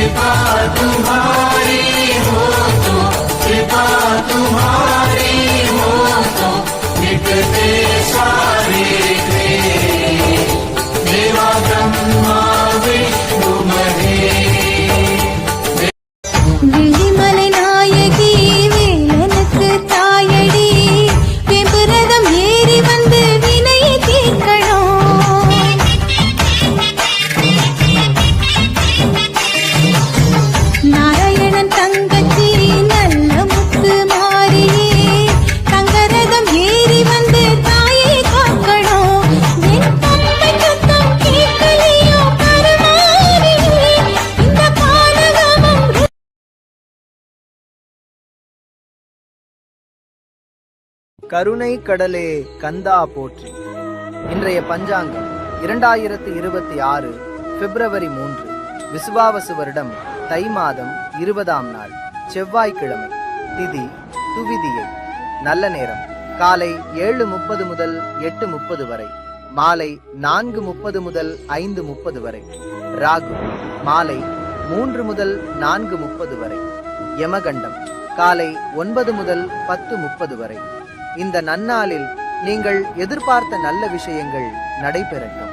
कृपा तुम्हारी हो तो, कृपा तुम्हारी हो तो मिटते सारे क्लेश। देवा ब्रह्मा विष्णु महेश। விழிமலை நாயகி வேலனுக்கு தாயடி வெம்புரதம் ஏறி வந்து வினையை தீர்க்கணும். நாராயணன் தங்கச்சி நல்ல முத்து மாறியே தங்கரதம் ஏறி வந்து தாயை காக்கணும். என் தம்பை சத்தம் கேட்கலையோ கருமாரியே, இந்த பாலகமும் கருணை கடலே கந்தா போற்றி. இன்றைய பஞ்சாங்கம் 2026 பிப்ரவரி 3 விசுவாவசு வருடம் தை மாதம் 20ஆம் நாள் செவ்வாய்க்கிழமை. திதி துவிதியை. நல்ல நேரம் காலை 7:30 முதல் 8:30 வரை, மாலை 4:30 முதல் 5:30 வரை. ராகு மாலை 3 முதல் 4:30 வரை. யமகண்டம் காலை 9 முதல் 10:30 வரை. இந்த நன்னாளில் நீங்கள் எதிர்பார்த்த நல்ல விஷயங்கள் நடைபெறட்டும்.